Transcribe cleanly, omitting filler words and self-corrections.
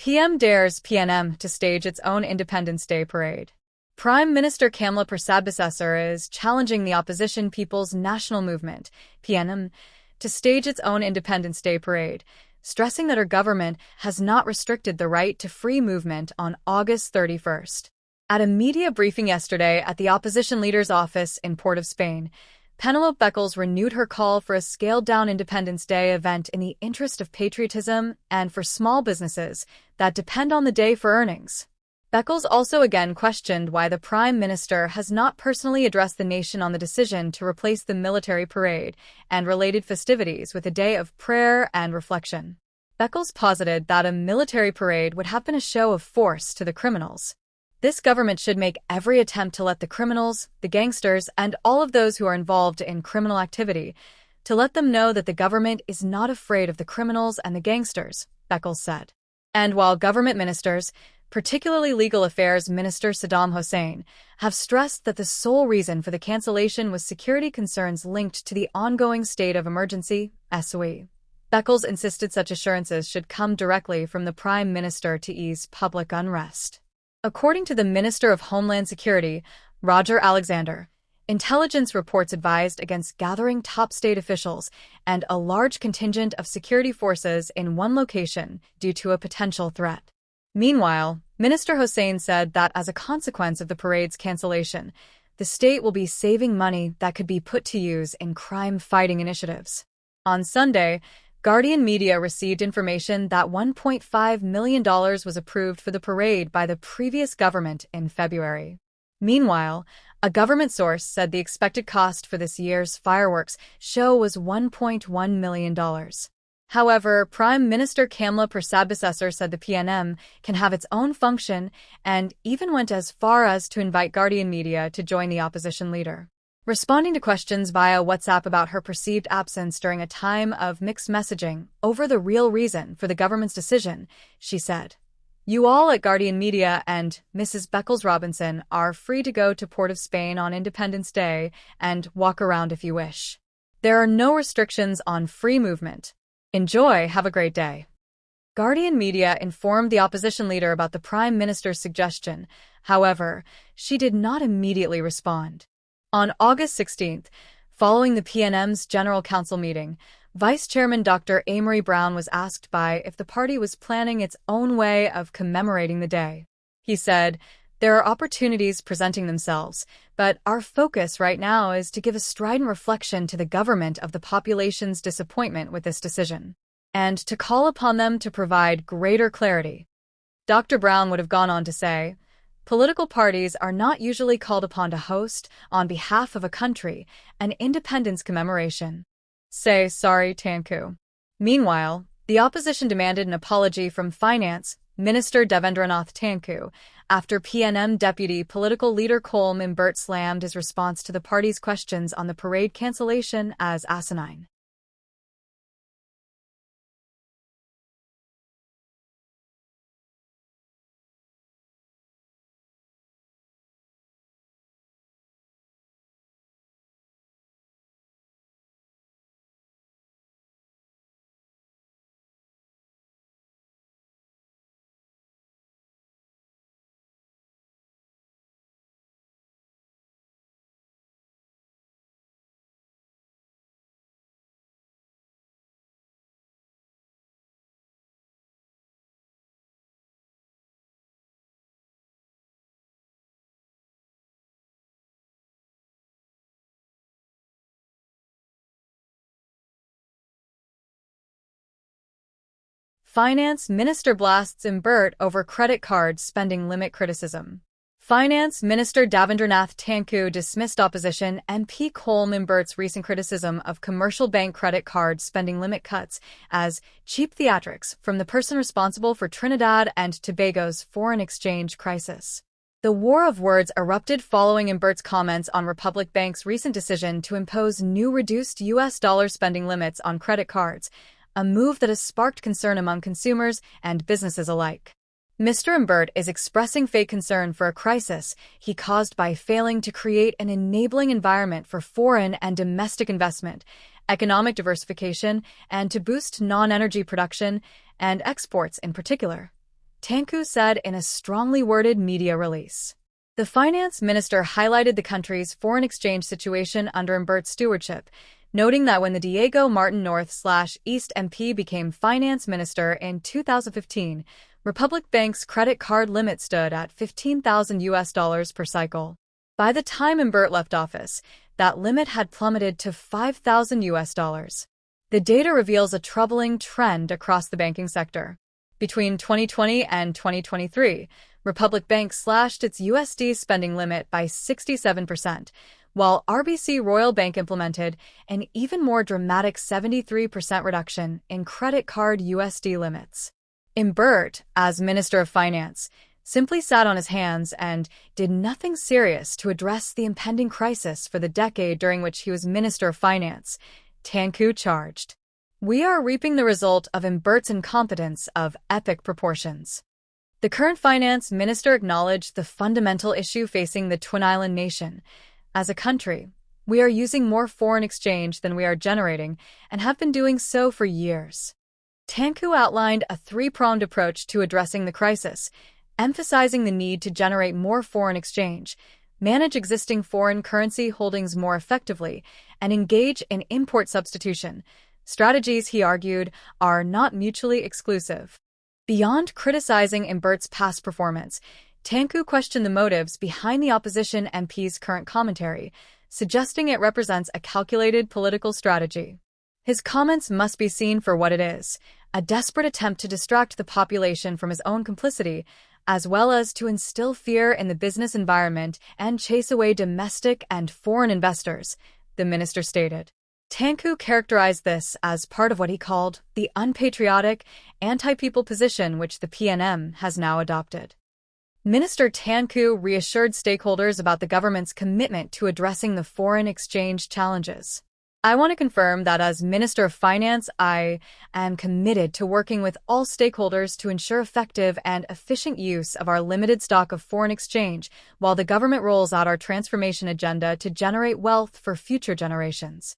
PM dares PNM to stage its own Independence Day parade. Prime Minister Kamla Persad-Bissessar is challenging the opposition People's National Movement, PNM, to stage its own Independence Day parade, stressing that her government has not restricted the right to free movement on August 31st. At a media briefing yesterday at the opposition leader's office in Port of Spain, Penelope Beckles renewed her call for a scaled-down Independence Day event in the interest of patriotism and for small businesses that depend on the day for earnings. Beckles also again questioned why the Prime Minister has not personally addressed the nation on the decision to replace the military parade and related festivities with a day of prayer and reflection. Beckles posited that a military parade would have been a show of force to the criminals. This government should make every attempt to let the criminals, the gangsters, and all of those who are involved in criminal activity, to let them know that the government is not afraid of the criminals and the gangsters, Beckles said. And while government ministers, particularly Legal Affairs Minister Saddam Hussein, have stressed that the sole reason for the cancellation was security concerns linked to the ongoing state of emergency, SOE. Beckles insisted such assurances should come directly from the Prime Minister to ease public unrest. According to the Minister of Homeland Security, Roger Alexander, intelligence reports advised against gathering top state officials and a large contingent of security forces in one location due to a potential threat. Meanwhile, Minister Hussein said that as a consequence of the parade's cancellation, the state will be saving money that could be put to use in crime-fighting initiatives. On Sunday, Guardian Media received information that $1.5 million was approved for the parade by the previous government in February. Meanwhile, a government source said the expected cost for this year's fireworks show was $1.1 million. However, Prime Minister Kamla Persad-Bissessar said the PNM can have its own function and even went as far as to invite Guardian Media to join the opposition leader. Responding to questions via WhatsApp about her perceived absence during a time of mixed messaging over the real reason for the government's decision, she said, "You all at Guardian Media and Mrs. Beckles Robinson are free to go to Port of Spain on Independence Day and walk around if you wish. There are no restrictions on free movement. Enjoy, have a great day." Guardian Media informed the opposition leader about the Prime Minister's suggestion. However, she did not immediately respond. On August 16th, following the PNM's General Council meeting, Vice Chairman Dr. Amory Brown was asked by if the party was planning its own way of commemorating the day. He said, "There are opportunities presenting themselves, but our focus right now is to give a strident reflection to the government of the population's disappointment with this decision, and to call upon them to provide greater clarity." Dr. Brown would have gone on to say, "Political parties are not usually called upon to host, on behalf of a country, an independence commemoration. Say sorry, Tanku." Meanwhile, the opposition demanded an apology from Finance Minister Devendranath Tanku after PNM Deputy Political Leader Colm Imbert slammed his response to the party's questions on the parade cancellation as asinine. Finance Minister blasts Imbert over credit card spending limit criticism. Finance Minister Devendranath Tanku dismissed opposition MP Colm Imbert's recent criticism of commercial bank credit card spending limit cuts as cheap theatrics from the person responsible for Trinidad and Tobago's foreign exchange crisis. The war of words erupted following Imbert's comments on Republic Bank's recent decision to impose new reduced US dollar spending limits on credit cards, a move that has sparked concern among consumers and businesses alike. Mr. Imbert is expressing fake concern for a crisis he caused by failing to create an enabling environment for foreign and domestic investment, economic diversification, and to boost non-energy production and exports in particular. Tangku said in a strongly worded media release. The finance minister highlighted the country's foreign exchange situation under Umbert's stewardship, noting that when the Diego Martin North/East MP became finance minister in 2015, Republic Bank's credit card limit stood at $15,000 per cycle. By the time Umbert left office, that limit had plummeted to $5,000. The data reveals a troubling trend across the banking sector. Between 2020 and 2023, Republic Bank slashed its USD spending limit by 67%, while RBC Royal Bank implemented an even more dramatic 73% reduction in credit card USD limits. Umbert, as Minister of Finance, simply sat on his hands and did nothing serious to address the impending crisis for the decade during which he was Minister of Finance, Tangku charged. We are reaping the result of Umbert's incompetence of epic proportions. The current finance minister acknowledged the fundamental issue facing the Twin Island nation. As a country, we are using more foreign exchange than we are generating and have been doing so for years. Tangku outlined a three-pronged approach to addressing the crisis, emphasizing the need to generate more foreign exchange, manage existing foreign currency holdings more effectively, and engage in import substitution. Strategies, he argued, are not mutually exclusive. Beyond criticizing Umbert's past performance, Tangku questioned the motives behind the opposition MP's current commentary, suggesting it represents a calculated political strategy. His comments must be seen for what it is, a desperate attempt to distract the population from his own complicity, as well as to instill fear in the business environment and chase away domestic and foreign investors, the minister stated. Tangku characterized this as part of what he called the unpatriotic, anti-people position which the PNM has now adopted. Minister Tangku reassured stakeholders about the government's commitment to addressing the foreign exchange challenges. I want to confirm that as Minister of Finance, I am committed to working with all stakeholders to ensure effective and efficient use of our limited stock of foreign exchange while the government rolls out our transformation agenda to generate wealth for future generations.